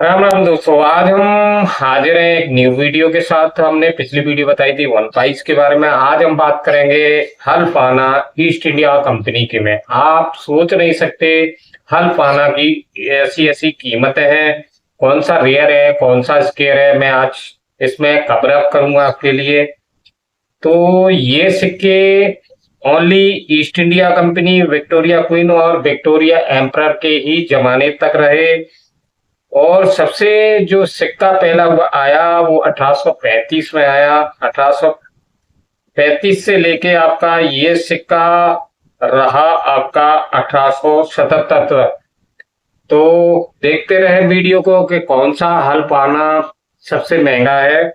राम राम दोस्तों। आज हम हाजिर हैं एक न्यू वीडियो के साथ। हमने पिछली वीडियो बताई थी वन पाइस के बारे में। आज हम बात करेंगे हल्फाना ईस्ट इंडिया कंपनी के में। आप सोच नहीं सकते हल्फाना की ऐसी ऐसी कीमतें हैं। कौन सा रेयर है, कौन सा स्केयर है, मैं आज इसमें कवर अप करूंगा आपके लिए। तो ये सिक्के only east India company, Victoria queen और विक्टोरिया एम्परर के ही जमाने तक रहे। और सबसे जो सिक्का पहला हुआ आया वो 1835 में आया। 1835 से लेके आपका ये सिक्का रहा आपका 1877 तक। तो देखते रहे वीडियो को कि कौन सा हल्फाना सबसे महंगा है।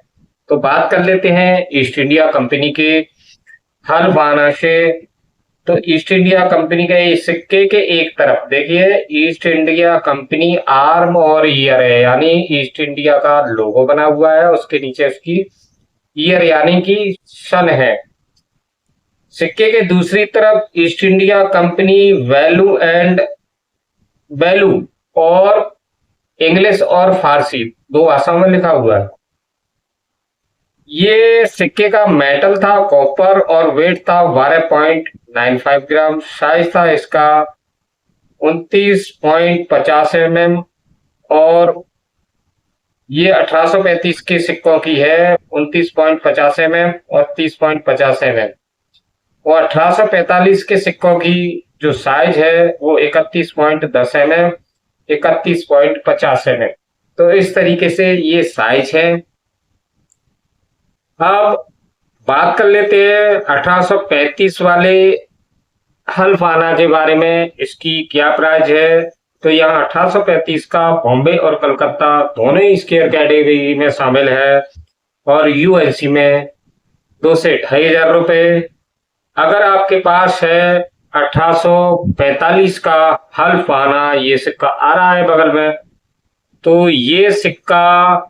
तो बात कर लेते हैं ईस्ट इंडिया कंपनी के हल्फाना से। तो ईस्ट इंडिया कंपनी का इस सिक्के के एक तरफ देखिए, ईस्ट इंडिया कंपनी आर्म और ईयर है, यानी ईस्ट इंडिया का लोगो बना हुआ है। उसके नीचे उसकी ईयर यानी कि सन है। सिक्के के दूसरी तरफ east India company value and value और इंग्लिश और फारसी दो भाषाओं में लिखा हुआ है। ये सिक्के का मेटल था कॉपर और वेट था 12.95 ग्राम। साइज था इसका 29.50 mm। और ये 1835 के सिक्कों की है, 29.50 mm और 30.50 mm। और 1845 के सिक्कों की जो साइज है वो 31.10 mm, 31.50 mm। तो इस तरीके से ये साइज है। अब बात कर लेते हैं 1835 वाले हल्फाना के बारे में, इसकी क्या प्राइस है। तो यहाँ 1835 का बॉम्बे और कलकत्ता दोनों ही स्केयर कैटेगरी में शामिल है और यूएनसी में 2 से 2,500 रुपए। अगर आपके पास है 1845 का हल्फाना, ये सिक्का आ रहा है बगल में, तो ये सिक्का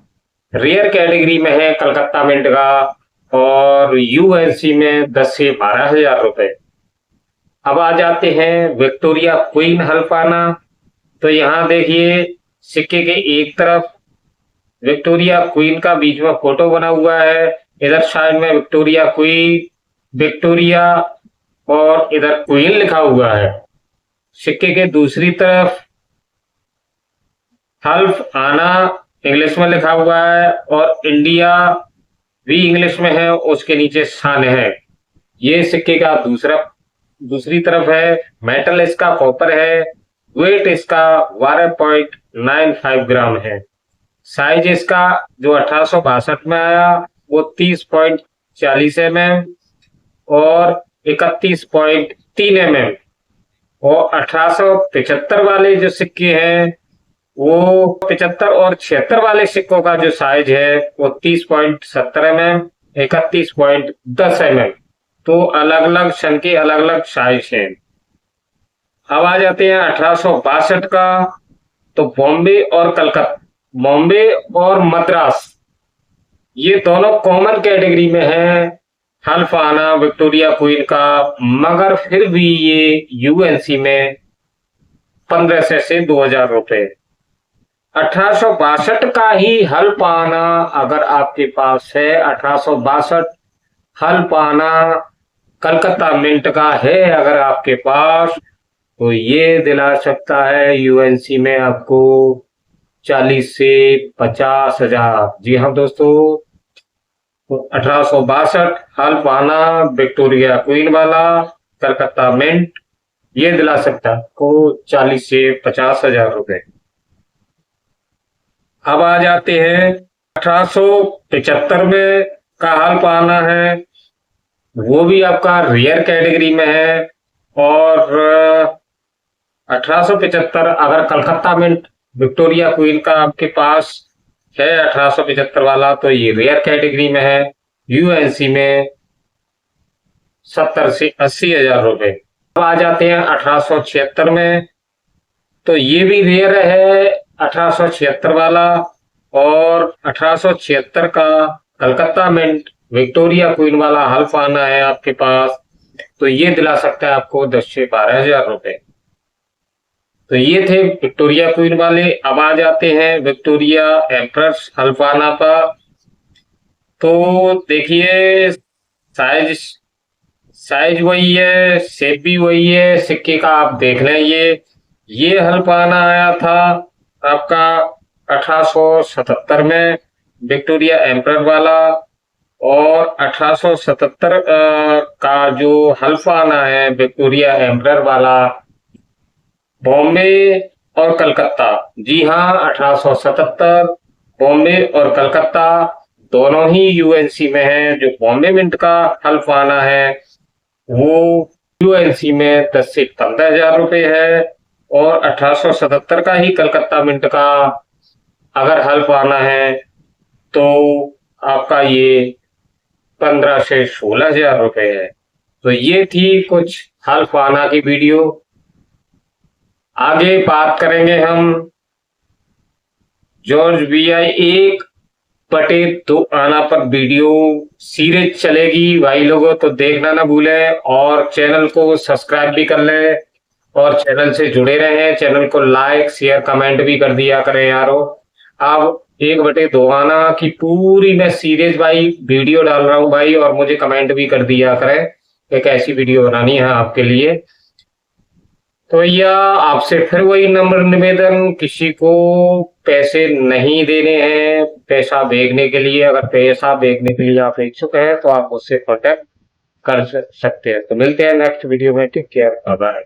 रेयर कैटेगरी में है कलकत्ता मिंट का और यूएनसी में 10 से 12 हजार रुपए। अब आ जाते हैं विक्टोरिया क्वीन हल्फाना। तो यहाँ देखिए, सिक्के के एक तरफ विक्टोरिया क्वीन का बीच में फोटो बना हुआ है, इधर साइड में विक्टोरिया क्वीन, विक्टोरिया और इधर क्वीन लिखा हुआ है। सिक्के के दूसरी तरफ हल्फ आना इंग्लिश में लिखा हुआ है और इंडिया भी इंग्लिश में है, उसके नीचे सन है। ये सिक्के का दूसरी तरफ है। मेटल इसका कॉपर है। वेट इसका 12.95 ग्राम है। साइज इसका जो 1862 में आया वो 30.40 mm और 31.3 mm। और 1875 वाले जो सिक्के हैं वो 75 और 76 वाले सिक्कों का जो साइज है वो 30.70 mm, 31.10 mm। तो अलग अलग सन के अलग अलग साइज हैं। अब आ जाते हैं 1862 का। तो बॉम्बे और मद्रास ये दोनों कॉमन कैटेगरी में है हल्फाना विक्टोरिया क्वीन का, मगर फिर भी ये यूएनसी में 1500 से 2000 रुपए। 1862 का ही हल्फाना अगर आपके पास है, 1862 हल्फाना कलकत्ता मिंट का है अगर आपके पास, तो ये दिला सकता है यूएनसी में आपको 40 से 50 हजार। जी हाँ दोस्तों, तो 1862 हल्फाना विक्टोरिया क्वीन वाला कलकत्ता मिंट ये दिला सकता है आपको 40 से 50 हजार रुपए। अब आ जाते हैं 1875 में का हल्फाना है, वो भी आपका रेयर कैटेगरी में है। और 1875 अगर कलकत्ता मिंट विक्टोरिया क्वीन का आपके पास है 1875 वाला, तो ये रेयर कैटेगरी में है, यूएनसी में 70 से 80 हजार रुपए। अब आ जाते हैं 1876 में। तो ये भी रेयर है 1876 वाला। और 1876 का कलकत्ता मिंट विक्टोरिया क्वीन वाला हल्फाना है आपके पास, तो ये दिला सकता है आपको 10 से 12 हजार रुपए। तो ये थे विक्टोरिया क्वीन वाले। अब आ जाते हैं विक्टोरिया एम्प्रेस अल्फाना पर। तो देखिए, साइज साइज वही है, शेप भी वही है, सिक्के का आप देख लें। ये हल्फाना आया था आपका 1877 में, विक्टोरिया एम्परर वाला। और 1877 का जो हल्फाना है विक्टोरिया एम्परर वाला, बॉम्बे और कलकत्ता, जी हाँ, 1877 बॉम्बे और कलकत्ता दोनों ही यूएनसी में है। जो बॉम्बे मिंट का हल्फाना है वो यूएनसी में 10 से 15,000 रुपए है, और 1877 का ही कलकत्ता मिंट का अगर हल्फाना है तो आपका ये 15 से 16,000 रुपए है। तो ये थी कुछ हल्फाना की वीडियो। आगे बात करेंगे हम जॉर्ज VI 1/2 आना पर वीडियो सीरीज चलेगी भाई लोगों, तो देखना ना भूलें और चैनल को सब्सक्राइब भी कर लें और चैनल से जुड़े रहें। चैनल को लाइक शेयर कमेंट भी कर दिया करें यारो। अब 1/2 आना की पूरी मैं सीरीज भाई वीडियो डाल रहा हूँ भाई, और मुझे कमेंट भी कर दिया करें कि कैसी वीडियो बनानी है आपके लिए। तो भैया आपसे फिर वही नम्र निवेदन, किसी को पैसे नहीं देने हैं पैसा भेजने के लिए। अगर पैसा भेजने के लिए आप इच्छुक हैं तो आप मुझसे कॉन्टेक्ट कर सकते हैं। तो मिलते हैं नेक्स्ट वीडियो में। Take care, bye bye.